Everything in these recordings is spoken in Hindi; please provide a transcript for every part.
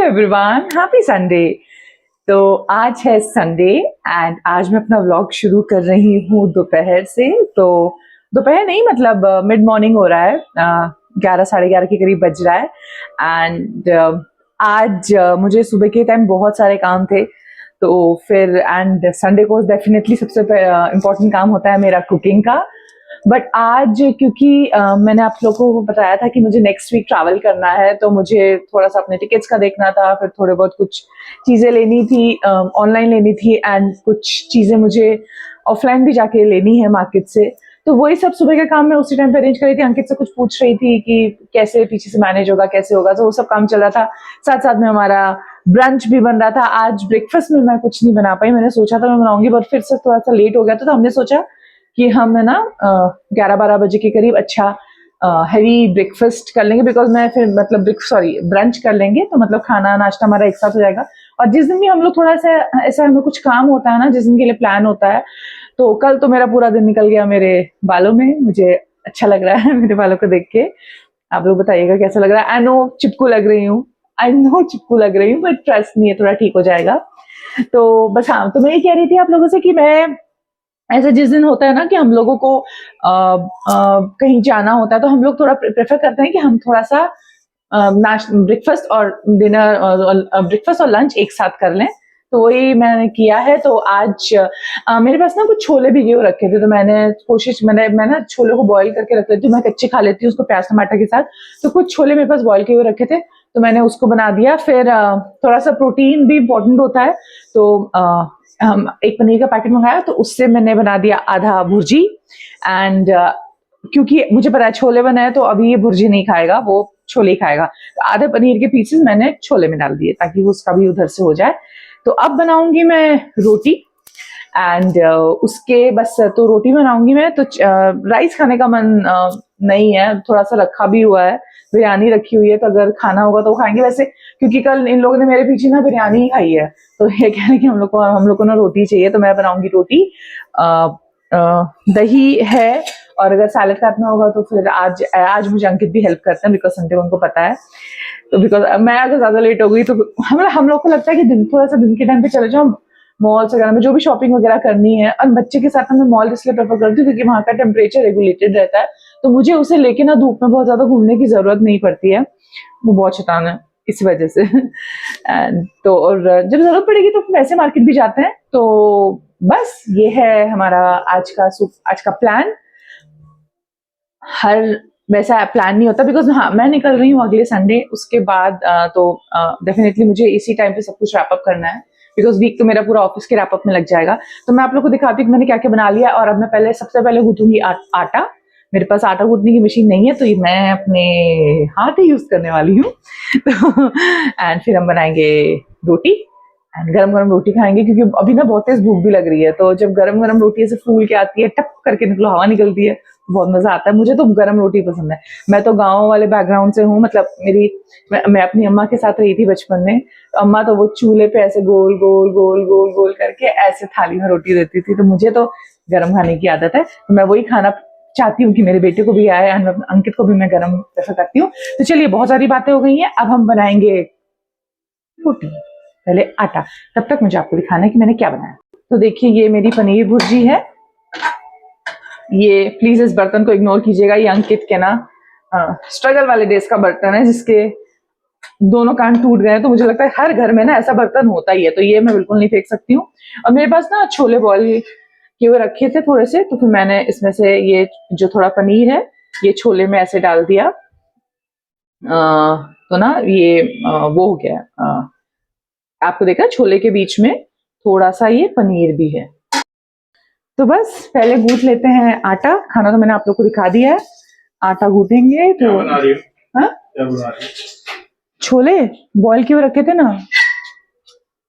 Hello everyone, happy Sunday. तो आज है संडे एंड आज मैं अपना व्लॉग शुरू कर रही हूँ दोपहर से। तो दोपहर नहीं मतलब मिड मॉर्निंग हो रहा है, 11 साढ़े 11 के करीब बज रहा है। एंड आज मुझे सुबह के टाइम बहुत सारे काम थे, तो फिर एंड संडे को डेफिनेटली सबसे इम्पोर्टेंट काम होता है मेरा कुकिंग का। बट आज क्योंकि मैंने आप लोगों को बताया था कि मुझे नेक्स्ट वीक ट्रैवल करना है, तो मुझे थोड़ा सा अपने टिकट्स का देखना था, फिर थोड़े बहुत कुछ चीज़ें लेनी थी, ऑनलाइन लेनी थी एंड कुछ चीज़ें मुझे ऑफलाइन भी जाके लेनी है मार्केट से। तो वही सब सुबह का काम मैं उसी टाइम पे अरेंज कर रही थी। अंकित से कुछ पूछ रही थी कि कैसे पीछे से मैनेज होगा, कैसे होगा, तो वो सब काम चल रहा था। साथ साथ में हमारा ब्रंच भी बन रहा था। आज ब्रेकफास्ट में मैं कुछ नहीं बना पाई, मैंने सोचा था मैं बनाऊंगी बट फिर से थोड़ा सा लेट हो गया, तो हमने सोचा कि हम है ना 11-12 बजे के करीब अच्छा हैवी ब्रेकफास्ट कर लेंगे, बिकॉज मैं फिर मतलब ब्रंच कर लेंगे, तो मतलब खाना नाश्ता हमारा एक साथ हो जाएगा। और जिस दिन भी हम लोग थोड़ा सा ऐसा हमें कुछ काम होता है ना, जिस दिन के लिए प्लान होता है, तो कल तो मेरा पूरा दिन निकल गया मेरे बालों में। मुझे अच्छा लग रहा है मेरे बालों को देख के। आप लोग बताइएगा कैसा लग रहा है। आई नो चिपकू लग रही हूँ, बट ट्रस्ट नहीं है, थोड़ा ठीक हो जाएगा। तो बस हाँ, तो मैं ये कह रही थी आप लोगों से कि मैं ऐसे जिस दिन होता है ना कि हम लोगों को कहीं जाना होता है, तो हम लोग थोड़ा प्रेफर करते हैं कि हम थोड़ा सा ब्रेकफास्ट और लंच एक साथ कर लें। तो वही मैंने किया है। तो आज मेरे पास ना कुछ छोले भिगे हुए रखे थे, तो मैं ना छोले को बॉईल करके रख लेती हूँ। मैं कच्चे खा लेती हूँ उसको प्याज टमाटर के साथ। तो कुछ छोले मेरे पास बॉईल किए हुए रखे थे, तो मैंने उसको बना दिया। फिर थोड़ा सा प्रोटीन भी इम्पोर्टेंट होता है, तो हम एक पनीर का पैकेट मंगाया, तो उससे मैंने बना दिया आधा भुर्जी। एंड क्योंकि मुझे पता है छोले बनाए तो अभी ये भुर्जी नहीं खाएगा, वो छोले ही खाएगा, तो आधे पनीर के पीसेस मैंने छोले में डाल दिए ताकि वो उसका भी उधर से हो जाए। तो अब बनाऊंगी मैं रोटी एंड उसके बस तो रोटी बनाऊंगी मैं। तो राइस खाने का मन नहीं है, थोड़ा सा रखा भी हुआ है, बिरयानी रखी हुई है, तो अगर खाना होगा तो वो खाएंगे। वैसे क्योंकि कल इन लोगों ने मेरे पीछे ना बिरयानी ही खाई है, तो ये कह रहे हैं कि हम लोग को ना रोटी चाहिए, तो मैं बनाऊंगी रोटी। दही है, और अगर सैलेड काटना होगा तो फिर आज मुझे अंकित भी हेल्प करते हैं, बिकॉज संडे उनको पता है। तो बिकॉज मैं अगर ज्यादा लेट हो गई तो हम लोग को लगता है कि थोड़ा सा दिन के टाइम पे चले जाओ मॉल वगैरह में, जो भी शॉपिंग वगैरह करनी है। और बच्चे के साथ मैं मॉल इसलिए प्रेफर करती हूँ क्योंकि वहाँ का टेम्परेचर रेगुलेटेड रहता है, तो मुझे उसे लेके ना धूप में बहुत ज्यादा घूमने की जरूरत नहीं पड़ती है। वो बहुत शैतान है इस वजह से। एंड तो और जब जरूरत पड़ेगी तो वैसे मार्केट भी जाते हैं। तो बस ये है हमारा आज का प्लान। हर वैसा प्लान नहीं होता, बिकॉज हाँ मैं निकल रही हूँ अगले संडे, उसके बाद तो डेफिनेटली मुझे इसी टाइम पे सब कुछ रैप अप करना है, बिकॉज वीक तो मेरा पूरा ऑफिस के रैप अप में लग जाएगा। तो मैं आप लोग को दिखाती हूँ कि मैंने क्या क्या बना लिया। और अब मैं सबसे पहले गूंथूंगी आटा। मेरे पास आटा गूंथने की मशीन नहीं है, तो मैं अपने हाथ ही यूज करने वाली हूँ। तो एंड फिर हम बनाएंगे रोटी एंड गरम गरम रोटी खाएंगे, क्योंकि अभी ना बहुत तेज भूख भी लग रही है। तो जब गरम गरम रोटी ऐसे फूल के आती है, टप करके निकलो हवा निकलती है, बहुत मजा आता है। मुझे तो गरम रोटी पसंद है। मैं तो गांव वाले बैकग्राउंड से हूँ, मतलब मैं अपनी अम्मा के साथ रही थी बचपन में, तो अम्मा तो वो चूल्हे पे ऐसे गोल गोल गोल गोल गोल करके ऐसे थाली में रोटी देती थी, तो मुझे तो गरम खाने की आदत है। तो मैं वही खाना चाहती हूँ कि मेरे बेटे को भी आए, अंकित को भी मैं गरम प्रेफर करती हूँ। तो चलिए, बहुत सारी बातें हो गई हैं, अब हम बनाएंगे रोटी। पहले आटा, तब तक मुझे आपको दिखाना है कि मैंने क्या बनाया। तो देखिए, ये मेरी पनीर भुर्जी है। ये प्लीज इस बर्तन को इग्नोर कीजिएगा, ये अंकित के ना स्ट्रगल वाले डेज का बर्तन है, जिसके दोनों कान टूट गए। तो मुझे लगता है हर घर में ना ऐसा बर्तन होता ही है, तो ये मैं बिल्कुल नहीं फेंक सकती हूँ। और मेरे पास ना छोले बॉईल किए हुए रखे थे थोड़े से, तो फिर मैंने इसमें से ये जो थोड़ा पनीर है ये छोले में ऐसे डाल दिया। तो ना ये वो हो गया। आपको देखा छोले के बीच में थोड़ा सा ये पनीर भी है। तो बस पहले गूंथ लेते हैं आटा। खाना तो मैंने आप लोग को दिखा दिया है, आटा गूंथेंगे। तो हाँ, छोले बॉईल किए रखे थे ना,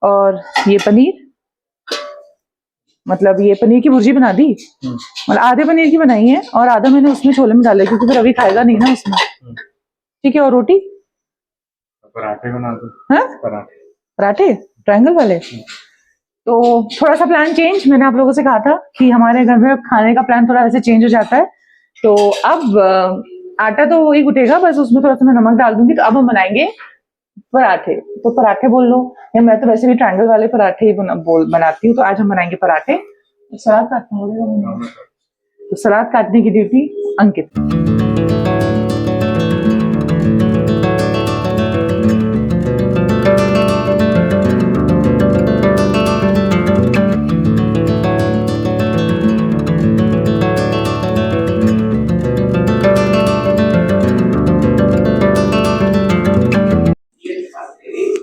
और ये पनीर, मतलब ये पनीर की भुर्जी बना दी, मतलब आधे पनीर की बनाई है और आधा मैंने उसमें छोले में डाला, क्योंकि फिर अभी खाएगा नहीं ना उसमें। ठीक है, और रोटी पराठे बना दो। हाँ, पराठे ट्रायंगल वाले। तो थोड़ा सा प्लान चेंज, मैंने आप लोगों से कहा था कि हमारे घर में खाने का प्लान थोड़ा ऐसे चेंज हो जाता है। तो अब आटा तो वही गुटेगा, बस उसमें थोड़ा सा मैं नमक डाल दूंगी। तो अब हम बनाएंगे पराठे, तो पराठे बोल लो, या मैं तो वैसे भी ट्रायंगल वाले पराठे ही बनाती हूँ। तो आज हम बनाएंगे पराठे। तो सलाद काटना होगा मुझे। तो सलाद काटने की ड्यूटी अंकित।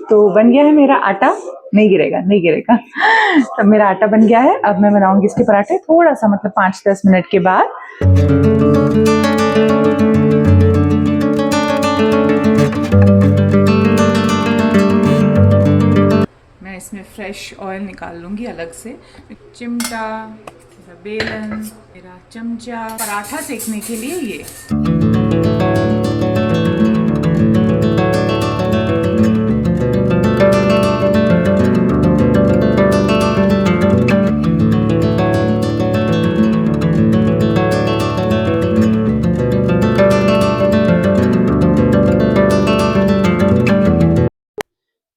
तो बन गया है मेरा आटा। नहीं गिरेगा, नहीं गिरेगा। तब मेरा आटा बन गया है। अब मैं बनाऊंगी इसके पराठे थोड़ा सा, मतलब 5-10 मिनट के बाद। मैं इसमें फ्रेश ऑयल निकाल लूंगी अलग से। चिमटा, बेलन, मेरा चमचा, पराठा सेकने के लिए ये।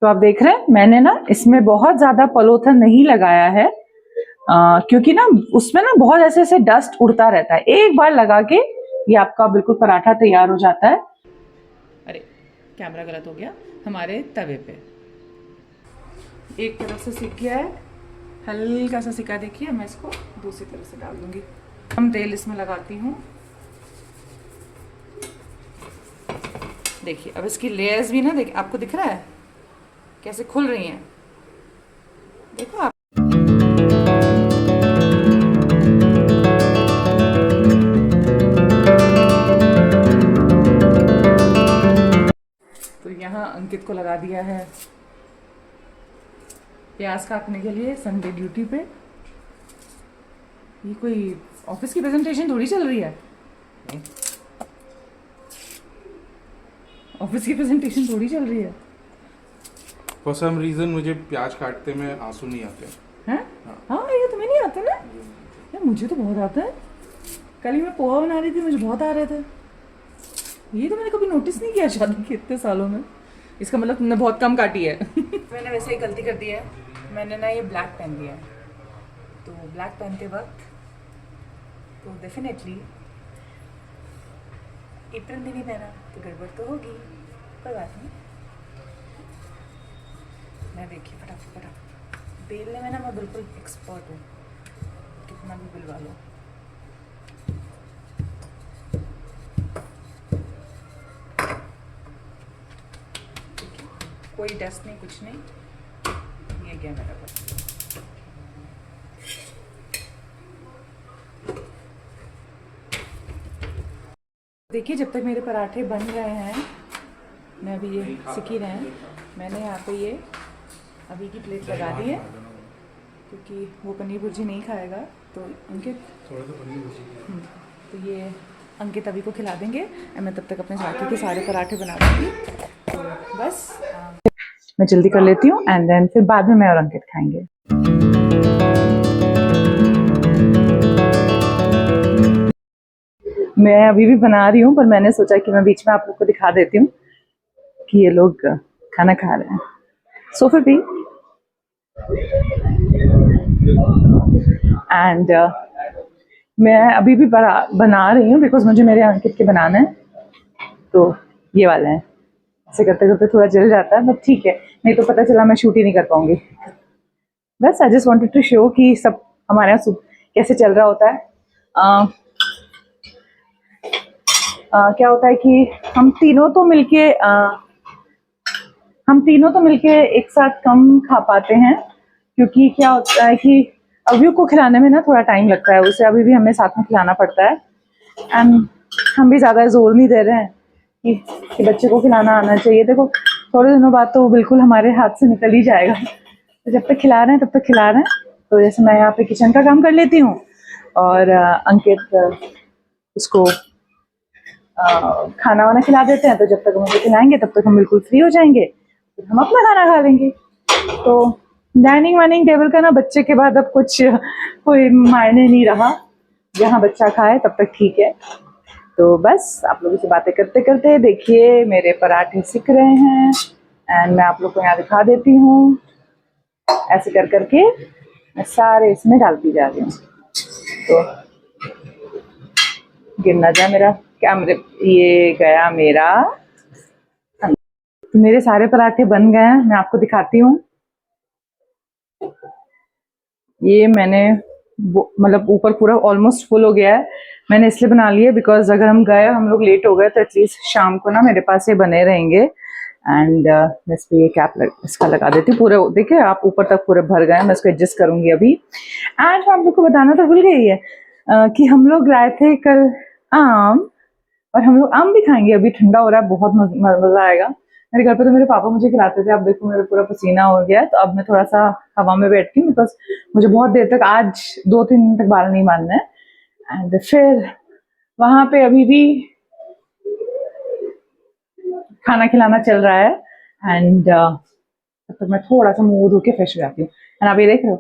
तो आप देख रहे हैं मैंने ना इसमें बहुत ज्यादा पलोथन नहीं लगाया है, क्योंकि ना उसमें ना बहुत ऐसे ऐसे डस्ट उड़ता रहता है। एक बार लगा के ये आपका बिल्कुल पराठा तैयार हो जाता है। अरे कैमरा गलत हो गया। हमारे तवे पे एक तरफ से सिक गया है, हल्का सा सिका। देखिए मैं इसको दूसरी तरफ से डाल दूंगी। कम तेल इसमें लगाती हूँ। देखिए अब इसकी लेयर्स भी ना, देखिए आपको दिख रहा है कैसे खुल रही हैं। देखो आप। तो यहाँ अंकित को लगा दिया है प्याज काटने के लिए संडे ड्यूटी पे। ये कोई ऑफिस की प्रेजेंटेशन थोड़ी चल रही है। ऑफिस की प्रेजेंटेशन थोड़ी चल रही है। फॉर सम रीजन मुझे प्याज काटते में आंसू नहीं आते हैं? हाँ ये तुम्हें नहीं आता ना यार, मुझे तो बहुत आता है। कल ही मैं पोहा बना रही थी, मुझे बहुत आ रहे थे। ये तो मैंने कभी नोटिस नहीं किया शादी के इतने सालों में। इसका मतलब तुमने बहुत कम काटी है। मैंने वैसे ही गलती कर दी है। मैंने ना ये ब्लैक पहन लिया है, तो ब्लैक पहनते वक्त तो डेफिनेटली एप्रन भी नहीं पहना तो गड़बड़ तो होगी। कोई बात नहीं। मैं देखिए फटाफट फटाफट बेलने में ना मैं बिल्कुल एक्सपर्ट हूँ, कितना भी बिलवा लो। कोई डस्ट नहीं, कुछ नहीं। ये गया मेरा बस। देखिए जब तक मेरे पराठे बन रहे हैं, मैं अभी ये सीख ही रहे हैं। मैंने यहाँ पे ये अभी की प्लेट लगा दी है, क्योंकि वो पनीर भुर्जी नहीं खाएगा। तो अंकित थोड़ा सा पनीर भुर्जी। तो ये अंकित अभी को खिला देंगे। मैं तब तक अपने बाकी के सारे पराठे बना दूँगी। तो बस मैं जल्दी कर लेती हूँ, एंड देन फिर बाद में मैं और अंकित खाएंगे। मैं अभी भी बना रही हूँ, पर मैंने सोचा कि मैं बीच में आप लोग को दिखा देती हूँ कि ये लोग खाना खा रहे हैं। सो फिर भी एंड मैं अभी भी बना रही हूँ, बिकॉज मुझे मेरे अंकित के बनाना है। तो ये वाला है, ऐसे करते करते थोड़ा जल जाता है, बट ठीक है, नहीं तो पता चला मैं शूट ही नहीं कर पाऊंगी। बस I just wanted to show कि सब हमारे यहाँ कैसे चल रहा होता है। क्या होता है कि हम तीनों तो मिलके एक साथ कम खा पाते हैं, क्योंकि क्या होता है कि अभी को खिलाने में ना थोड़ा टाइम लगता है। उसे अभी भी हमें साथ में खिलाना पड़ता है, एंड हम भी ज़्यादा जोर नहीं दे रहे हैं कि बच्चे को खिलाना आना चाहिए। देखो थोड़े दिनों बाद तो वो बिल्कुल हमारे हाथ से निकल ही जाएगा। तो जब तक खिला रहे हैं तब तक खिला रहे हैं। तो जैसे मैं यहाँ पे किचन का काम कर लेती हूँ, और अंकित उसको खाना वाना खिला देते हैं। तो जब तक मुझे खिलाएंगे तब तक हम बिल्कुल फ्री हो जाएंगे, फिर हम अपना खाना खा लेंगे। तो डाइनिंग वाइनिंग टेबल का ना बच्चे के बाद अब कुछ कोई मायने नहीं रहा। जहाँ बच्चा खाए तब तक ठीक है। तो बस आप लोगों से बातें करते करते देखिए मेरे पराठे सिक रहे हैं, एंड मैं आप लोग को यहाँ दिखा देती हूँ। ऐसे कर करके मैं सारे इसमें डालती जा रही हूँ, तो गिर ना जाए मेरा कैमरे। ये गया मेरा, तो मेरे सारे पराठे बन गए हैं, मैं आपको दिखाती हूँ। ये मैंने मतलब ऊपर पूरा ऑलमोस्ट फुल हो गया है। मैंने इसलिए बना लिया बिकॉज अगर हम लोग लेट हो गए तो एटलीस्ट शाम को ना मेरे पास ये बने रहेंगे। एंड मैं इस पर ये कैप इसका लगा देती हूँ। पूरे देखिए आप ऊपर तक पूरे भर गए हैं, मैं इसको एडजस्ट करूंगी अभी। एंड मैं आप लोग को बताना तो भूल गई है कि हम लोग लाए थे कल आम, और हम लोग आम भी खाएंगे। अभी ठंडा हो रहा है, बहुत मजा आएगा। मेरे घर पे तो मेरे पापा मुझे खिलाते थे, अब देखो मेरा पूरा पसीना हो गया है, तो अब मैं थोड़ा सा हवा में बैठती हूँ बिकॉज मुझे बहुत देर तक आज 2-3 दिन तक बाल नहीं बांधना है। एंड फिर वहां पे अभी भी खाना खिलाना चल रहा है। एंड तब तक मैं थोड़ा सा मुंह धो के फ्रेश हो जाती हूँ। एंड आप ये देख रहे हो,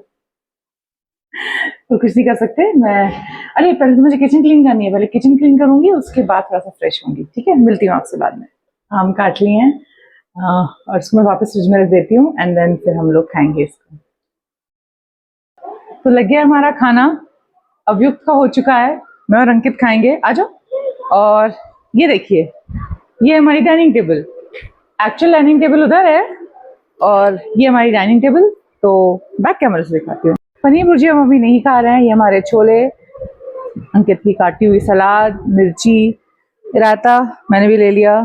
तो कुछ नहीं कर सकते मैं। अरे पहले तो मुझे किचन क्लीन करनी है, पहले किचन क्लीन करूंगी, उसके बाद थोड़ा सा फ्रेश होंगी। ठीक है, मिलती हूँ आपसे बाद में। आम काट लिए हैं और इसको मैं वापस फ्रिज में रख देती हूँ, एंड देन फिर हम लोग खाएंगे इसको। तो लग गया हमारा खाना, अवयुक्त का हो चुका है। मैं और अंकित खाएंगे, आ जाओ। और ये देखिए, ये हमारी dining table, actual dining table उधर है, और ये हमारी डाइनिंग टेबल। तो बैक कैमरे से दिखाती हूँ। पनीर भुर्जी हम अभी नहीं खा रहे हैं। ये हमारे छोले, अंकित की काटी हुई सलाद, मिर्ची, रायता मैंने भी ले लिया,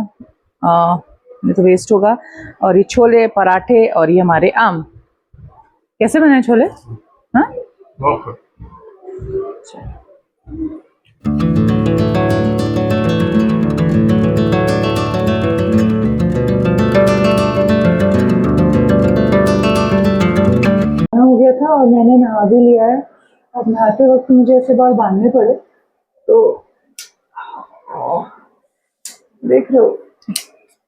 नहीं तो वेस्ट होगा। और ये छोले, पराठे, और ये हमारे आम। कैसे बने छोले? हाँ, हो गया था और मैंने नहा भी लिया है। अब नहाते वक्त मुझे ऐसे बाल बांधने पड़े, तो देख रहे हो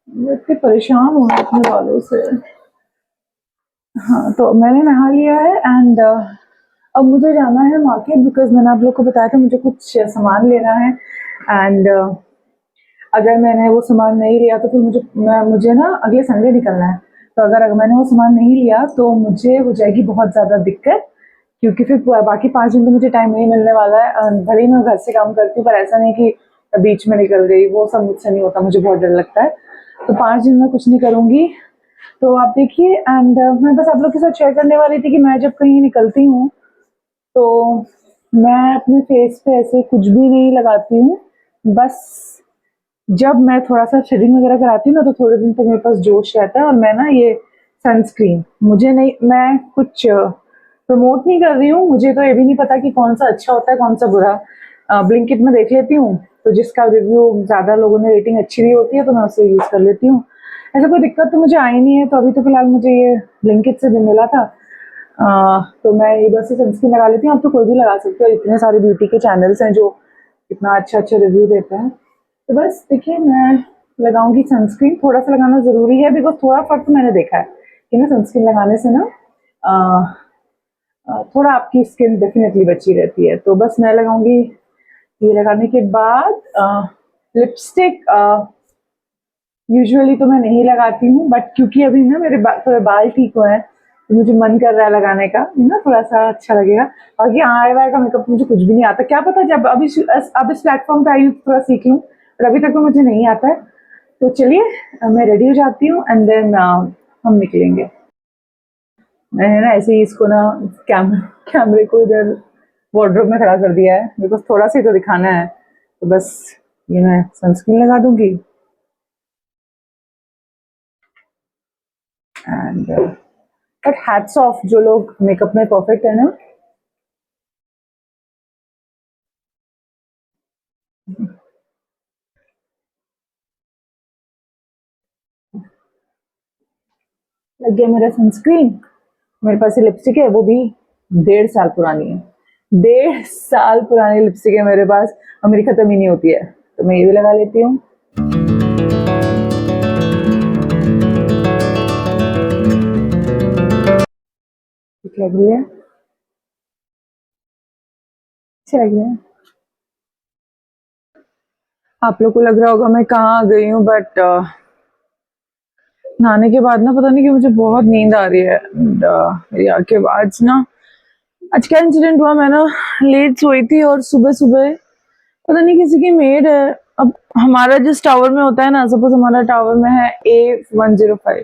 मैं इतनी परेशान हूँ अपने बालों से। हाँ, तो मैंने नहा लिया है एंड अब मुझे जाना है मार्केट बिकॉज मैंने आप लोग को बताया था मुझे कुछ सामान लेना है। एंड अगर मैंने वो सामान नहीं लिया तो फिर मुझे ना अगले संडे निकलना है। तो अगर मैंने वो सामान नहीं लिया तो मुझे हो जाएगी बहुत ज़्यादा दिक्कत, क्योंकि फिर बाकी 5 दिन तो मुझे टाइम नहीं मिलने वाला है। भले ही मैं घर से काम करती हूँ, पर ऐसा नहीं कि बीच में निकल गई, वो सब मुझसे नहीं होता, मुझे बहुत डर लगता है। तो 5 दिन में कुछ नहीं करूँगी। तो आप देखिए। एंड मैं बस आप लोग के साथ शेयर करने वाली थी कि मैं जब कहीं निकलती हूँ तो मैं अपने फेस पे ऐसे कुछ भी नहीं लगाती हूँ। बस जब मैं थोड़ा सा शेडिंग वगैरह कराती हूँ ना, तो थोड़े दिन तक मेरे पास जोश रहता है। और मैं ना ये सनस्क्रीन, मुझे नहीं, मैं कुछ प्रमोट नहीं कर रही हूँ, मुझे तो ये भी नहीं पता कि कौन सा अच्छा होता है कौन सा बुरा। ब्लिंकिट में देख लेती हूँ, तो जिसका रिव्यू ज़्यादा लोगों ने रेटिंग अच्छी दी होती है तो मैं उसे यूज़ कर लेती हूँ। ऐसा कोई दिक्कत तो मुझे आई नहीं है। तो अभी तो फिलहाल मुझे ये ब्लिंकिट से भी मिला था, तो मैं ये बस सनस्क्रीन लगा लेती हूँ। आप तो कोई भी लगा सकते हो, इतने सारे ब्यूटी के चैनल्स हैं जो इतना अच्छा अच्छा रिव्यू देते हैं। तो बस देखिए, मैं लगाऊंगी सनस्क्रीन। थोड़ा सा लगाना ज़रूरी है बिकॉज थोड़ा फर्क तो मैंने देखा है कि ना सनस्क्रीन लगाने से ना थोड़ा आपकी स्किन डेफिनेटली बची रहती है। तो बस मैं लगाऊंगी। ये लगाने के बाद लिपस्टिक यूजुअली तो मैं नहीं लगाती हूँ, बट क्योंकि अभी ना मेरे थोड़े बाल ठीक हुए हैं तो मुझे मन कर रहा है लगाने का, ना थोड़ा सा अच्छा लगेगा। बाकी आए वाय का मेकअप मुझे कुछ भी नहीं आता। क्या पता जब अब इस प्लेटफॉर्म पे आई हूँ तो थोड़ा सीख लूँ, पर अभी तक तो मुझे नहीं आता है। तो चलिए मैं रेडी हो जाती हूँ एंड देन हम निकलेंगे। मैंने ना ऐसे ही इसको ना कैमरे को इधर वार्डरोब में खड़ा कर दिया है, मेरे को थोड़ा सा ही तो दिखाना है। तो बस ये मैं सनस्क्रीन लगा दूंगी एंड बट हैट्स ऑफ जो लोग मेकअप में परफेक्ट है ना। लग गया मेरा सनस्क्रीन। मेरे पास ये लिपस्टिक है, वो भी 1.5 साल पुरानी है। 1.5 साल पुरानी लिपस्टिक है मेरे पास, और मेरी खत्म ही नहीं होती है। तो मैं ये भी लगा लेती हूँ। ठीक लग रही है, अच्छी लग रही है। आप लोग को लग रहा होगा मैं कहाँ आ गई हूँ, बट नहाने के बाद ना पता नहीं कि मुझे बहुत नींद आ रही है। And, मेरी आंखें आज क्या इंसिडेंट हुआ, मैं ना लेट सोई थी और सुबह सुबह पता नहीं किसी की मेड है। अब हमारा जिस टावर में होता है ना, सपोज हमारा टावर में है A105,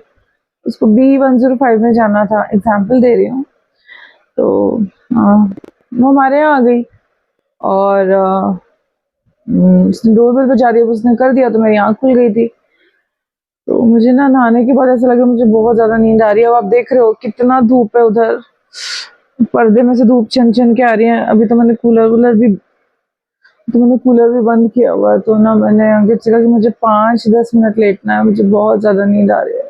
उसको B105 में जाना था, एग्जाम्पल दे रही हूँ। तो वो हमारे यहाँ आ गई और उसने डोरबेल बजा दिया, उसने कर दिया तो मेरी आँख खुल गई थी। तो मुझे ना नहाने के बाद ऐसा लगा मुझे बहुत ज्यादा नींद आ रही है। अब आप देख रहे हो कितना धूप है उधर, पर्दे में से धूप छन छन के आ रही है। अभी तो मैंने कूलर भी बंद किया हुआ है। तो ना मैंने आगे चला कि मुझे 5-10 मिनट लेटना है, मुझे बहुत ज्यादा नींद आ रही है।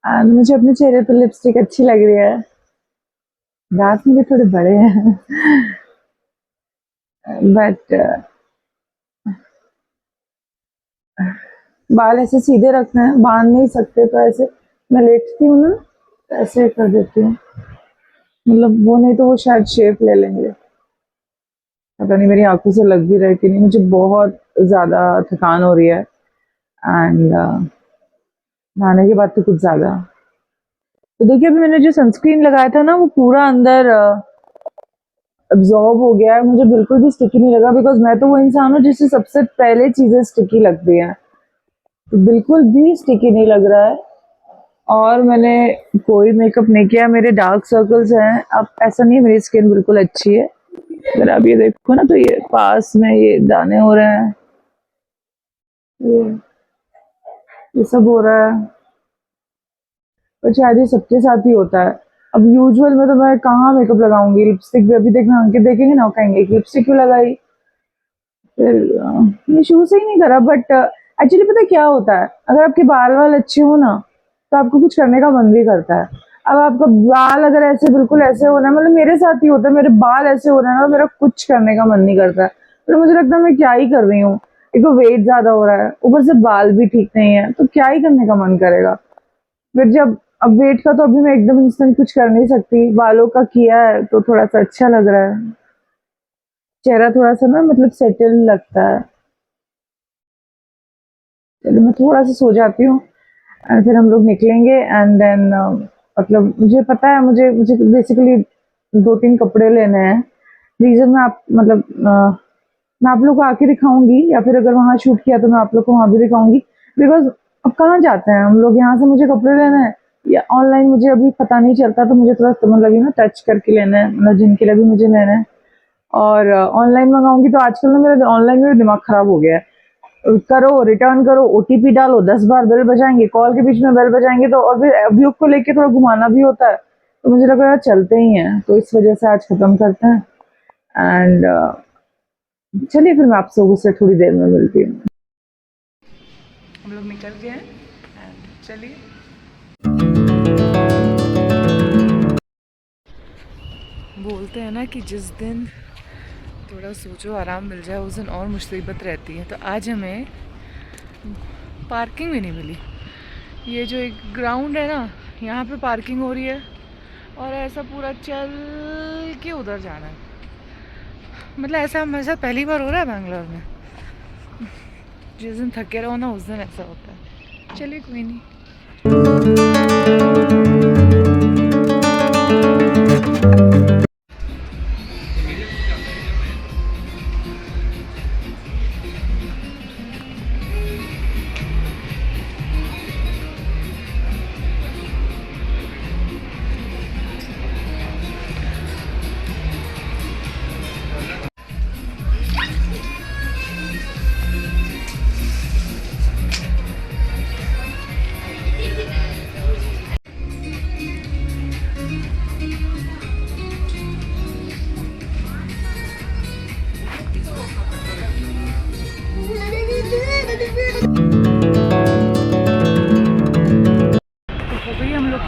एंड मुझे अपने चेहरे पे लिपस्टिक अच्छी लग रही है, दांत मुझे थोड़े बड़े हैं बट बाल ऐसे सीधे रखना है, बांध नहीं सकते। तो ऐसे मैं लेटती हूँ ना, तो ऐसे कर देती हूँ, मतलब वो नहीं तो वो शायद शेप ले लेंगे। पता नहीं मेरी आंखों से लग भी रहा है कि नहीं। मुझे बहुत ज्यादा थकान हो रही है एंड नहाने के बाद तो कुछ ज्यादा। तो देखिए अभी मैंने जो सनस्क्रीन लगाया था ना, वो पूरा अंदर अब्जॉर्ब हो गया है। मुझे बिल्कुल भी स्टिकी नहीं लगा, बिकॉज मैं तो वो इंसान हूँ जिससे सबसे पहले चीजें स्टिकी लगती हैं। तो बिल्कुल भी स्टिकी नहीं लग रहा है। और मैंने कोई मेकअप नहीं किया, मेरे डार्क सर्कल्स हैं। अब ऐसा नहीं है, मेरी स्किन बिल्कुल अच्छी है। अगर आप ये देखो ना, तो ये पास में ये दाने हो रहे हैं, ये ये सब हो रहा है। पर शायद ये सबके साथ ही होता है। अब यूजुअल में तो मैं कहाँ मेकअप लगाऊंगी, लिपस्टिक भी अभी देखना, अंकित देखेंगे ना, कहेंगे कि लिपस्टिक क्यों लगाई। फिर ये शुरू से ही नहीं करा। बट एक्चुअली पता है क्या होता है, अगर आपके बाल वाल अच्छे हो ना, तो आपको कुछ करने का मन भी करता है। अब आपका बाल अगर ऐसे बिल्कुल ऐसे हो रहा है, मतलब मेरे साथ ही होता है, मेरे बाल ऐसे हो रहे हैं ना, मेरा कुछ करने का मन नहीं करता है। फिर मुझे लगता है मैं क्या ही कर रही हूँ, एक तो वेट ज्यादा हो रहा है, ऊपर से बाल भी ठीक नहीं है, तो क्या ही करने का मन करेगा। फिर जब अब वेट का तो अभी मैं एकदम इंस्टेंट कुछ कर नहीं सकती, बालों का किया है तो थोड़ा सा अच्छा लग रहा है, चेहरा थोड़ा सा ना मतलब सेटल लगता है। चलो मैं थोड़ा सा सो जाती हूँ एंड फिर हम लोग निकलेंगे। एंड देन मतलब मुझे पता है, मुझे मुझे बेसिकली 2-3 कपड़े लेने हैं। रीजन मैं आप मतलब मैं आप लोग को आके दिखाऊंगी, या फिर अगर वहाँ शूट किया तो मैं आप लोग को वहाँ भी दिखाऊंगी। बिकॉज अब कहाँ जाते हैं हम लोग, यहाँ से मुझे कपड़े लेने हैं या ऑनलाइन, मुझे अभी पता नहीं चलता। तो मुझे थोड़ा मतलब लगी ना टच करके लेना है, मतलब जिनके लिए भी मुझे लेना है। और ऑनलाइन मंगाऊंगी तो आजकल ना मेरा ऑनलाइन में दिमाग खराब हो गया है। करो, रिटर्न करो, ओटीपी डालो, 10 बार बेल बजाएंगे, कॉल के बीच में बेल बजाएंगे, तो और फिर अभियोग को लेके थोड़ा घुमाना भी होता है। तो मुझे लगा यार चलते ही हैं, तो इस वजह से आज खत्म करते हैं। एंड चलिए फिर मैं आप लोगों से थोड़ी देर में मिलती हूँ। हम लोग निकल गए हैं एंड चलिए। बोलते हैं ना कि जिस दिन थोड़ा सोचो आराम मिल जाए, उस दिन और मुसीबत रहती है। तो आज हमें पार्किंग भी नहीं मिली। ये जो एक ग्राउंड है ना, यहाँ पे पार्किंग हो रही है और ऐसा पूरा चल के उधर जाना है। मतलब ऐसा मेरे साथ पहली बार हो रहा है बैंगलोर में। जिस दिन थके रहो ना, उस दिन ऐसा होता है। चलिए कोई नहीं।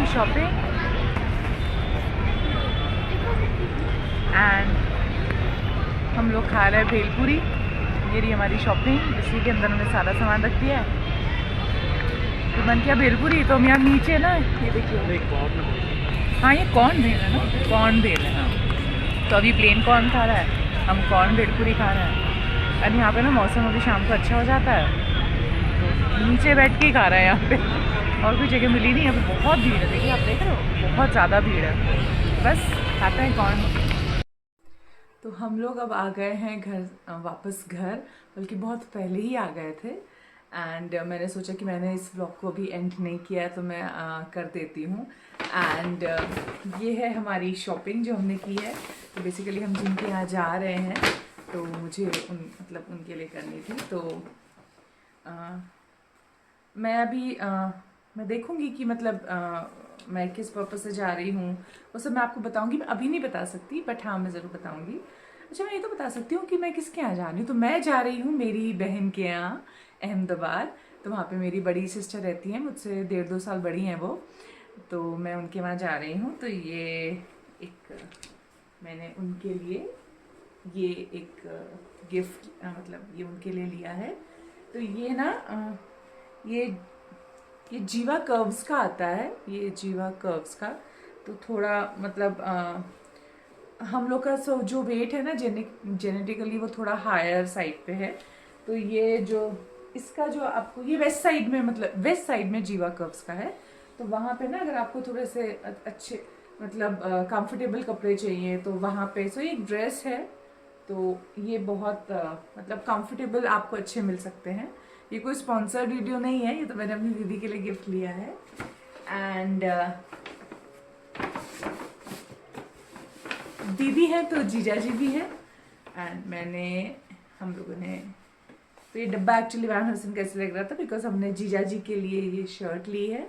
शॉपिंग एंड हम लोग खा रहे हैं भेलपुरी। ये रही हमारी शॉपिंग, इसी के अंदर हमने सारा सामान रख दिया है। तो मन किया भेलपुरी, तो हम यहाँ नीचे ना ये देखिए, हाँ ये कॉर्न भेल है ना, कॉर्न भेल है। हाँ तो अभी प्लेन कॉर्न खा रहा है, हम कॉर्न भेलपुरी खा रहे हैं। और यहाँ पे ना मौसम अभी शाम को अच्छा हो जाता है, तो नीचे बैठ के ही खा रहे हैं यहाँ पे, और कोई जगह मिली नहीं। यहाँ पे बहुत भीड़ है, देखिए आप देख रहे हो, बहुत ज़्यादा भीड़ है। बस खाते हैं कौन। तो हम लोग अब आ गए हैं घर, वापस घर, बल्कि बहुत पहले ही आ गए थे। एंड मैंने सोचा कि मैंने इस व्लॉग को अभी एंड नहीं किया है, तो मैं कर देती हूँ। एंड ये है हमारी शॉपिंग जो हमने की है। तो बेसिकली हम जिनके यहाँ जा रहे हैं, तो मुझे मतलब उनके लिए करनी थी। तो मैं अभी मैं देखूँगी कि मतलब मैं किस पर्पज़ से जा रही हूँ, वो सब मैं आपको बताऊँगी। मैं अभी नहीं बता सकती, बट हाँ मैं ज़रूर बताऊँगी। अच्छा, मैं ये तो बता सकती हूँ कि मैं किसके यहाँ जा रही हूँ। तो मैं जा रही हूँ मेरी बहन के यहाँ, अहमदाबाद। तो वहाँ पे मेरी बड़ी सिस्टर रहती हैं, मुझसे 1.5-2 साल बड़ी हैं वो। तो मैं उनके वहाँ जा रही हूँ। तो ये एक मैंने उनके लिए ये एक गिफ्ट मतलब ये उनके लिए लिया है। तो ये ना ये जीवा कर्व्स का आता है, ये जीवा कर्व्स का। तो थोड़ा मतलब हम लोग का जो वेट है ना जेनेटिकली वो थोड़ा हायर साइड पे है। तो ये जो इसका जो आपको ये वेस्ट साइड में, मतलब वेस्ट साइड में जीवा कर्व्स का है। तो वहाँ पे ना अगर आपको थोड़े से अच्छे मतलब कंफर्टेबल कपड़े चाहिए तो वहाँ पे सो ये एक ड्रेस है। तो ये बहुत मतलब कंफर्टेबल आपको अच्छे मिल सकते हैं। ये कोई स्पॉन्सर्ड वीडियो नहीं है, ये तो मैंने अपनी दीदी के लिए गिफ्ट लिया है। एंड दीदी है तो जीजा जी भी है। एंड हम लोगों ने तो ये डब्बा एक्चुअली वैन हसन कैसे लग रहा था, बिकॉज हमने जीजा जी के लिए ये शर्ट ली है।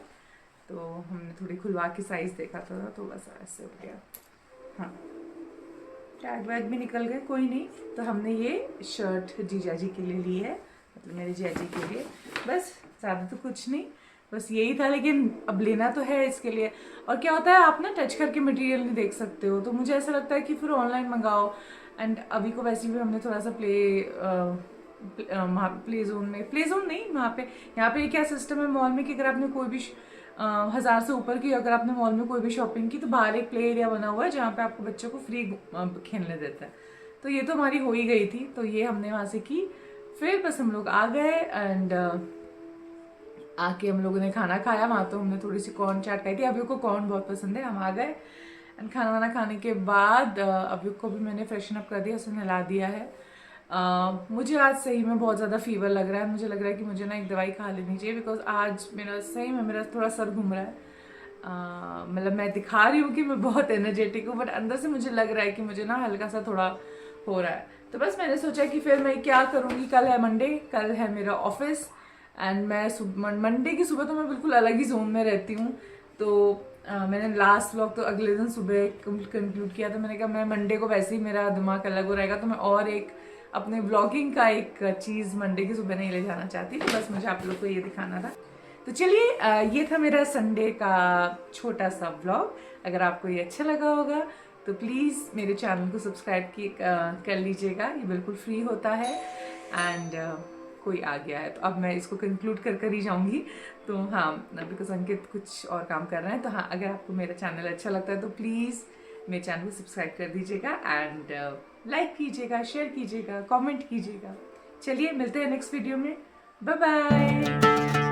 तो हमने थोड़ी खुलवा के साइज देखा था, तो बस ऐसे हो गया। हाँ, टैग वैग भी निकल गए, कोई नहीं। तो हमने ये शर्ट जीजा जी के लिए ली है, मतलब मेरे जीजा जी के लिए। बस ज़्यादा तो कुछ नहीं, बस यही था। लेकिन अब लेना तो है इसके लिए। और क्या होता है, आप ना टच करके मटेरियल नहीं देख सकते हो, तो मुझे ऐसा लगता है कि फिर ऑनलाइन मंगाओ। एंड अभी को वैसे भी हमने थोड़ा सा वहाँ प्ले जोन नहीं, वहाँ पे यहाँ पे क्या सिस्टम है मॉल में कि अगर आपने कोई भी 1000 से ऊपर की अगर आपने मॉल में कोई भी शॉपिंग की, तो बाहर एक प्ले एरिया बना हुआ है जहाँ पे आपको बच्चों को फ्री खेलने देता है। तो ये तो हमारी हो ही गई थी, तो ये हमने वहाँ से की। फिर बस हम लोग आ गए। एंड आके हम लोगों ने खाना खाया। वहाँ तो हमने थोड़ी सी कॉर्न चाट खाई थी, अभी को कॉर्न बहुत पसंद है। हम आ गए एंड खाना वाना खाने के बाद अभी को भी मैंने फ्रेशन अप कर दिया, उसे नहला दिया है। मुझे आज सही में बहुत ज़्यादा फीवर लग रहा है। मुझे लग रहा है कि मुझे ना एक दवाई खा लेनी चाहिए, बिकॉज आज मेरा सही में मेरा थोड़ा सर घूम रहा है। मतलब मैं दिखा रही हूँ कि मैं बहुत एनर्जेटिक हूँ, बट अंदर से मुझे लग रहा है कि मुझे ना हल्का सा थोड़ा हो रहा है। तो बस मैंने सोचा कि फिर मैं क्या करूँगी, कल है मंडे, कल है मेरा ऑफिस। एंड मैं मंडे की सुबह तो मैं बिल्कुल अलग ही जोन में रहती हूँ। तो मैंने लास्ट व्लॉग तो अगले दिन सुबह कंक्लूड किया, तो मैंने कहा मैं मंडे को वैसे ही मेरा दिमाग अलग हो रहेगा, तो मैं और एक अपने ब्लॉगिंग का एक चीज़ मंडे की सुबह नहीं ले जाना चाहती। तो बस मुझे आप लोग को ये दिखाना था। तो चलिए, ये था मेरा संडे का छोटा सा व्लॉग। अगर आपको ये अच्छा लगा होगा तो प्लीज़ मेरे चैनल को सब्सक्राइब कर लीजिएगा, ये बिल्कुल फ्री होता है। एंड कोई आ गया है तो अब मैं इसको कंक्लूड कर ही जाऊंगी। तो हाँ, बिकॉज अंकित कुछ और काम कर रहे हैं। तो हाँ, अगर आपको मेरा चैनल अच्छा लगता है तो प्लीज़ मेरे चैनल को सब्सक्राइब कर दीजिएगा एंड लाइक कीजिएगा, शेयर कीजिएगा, कमेंट कीजिएगा। चलिए मिलते हैं नेक्स्ट वीडियो में। Bye bye.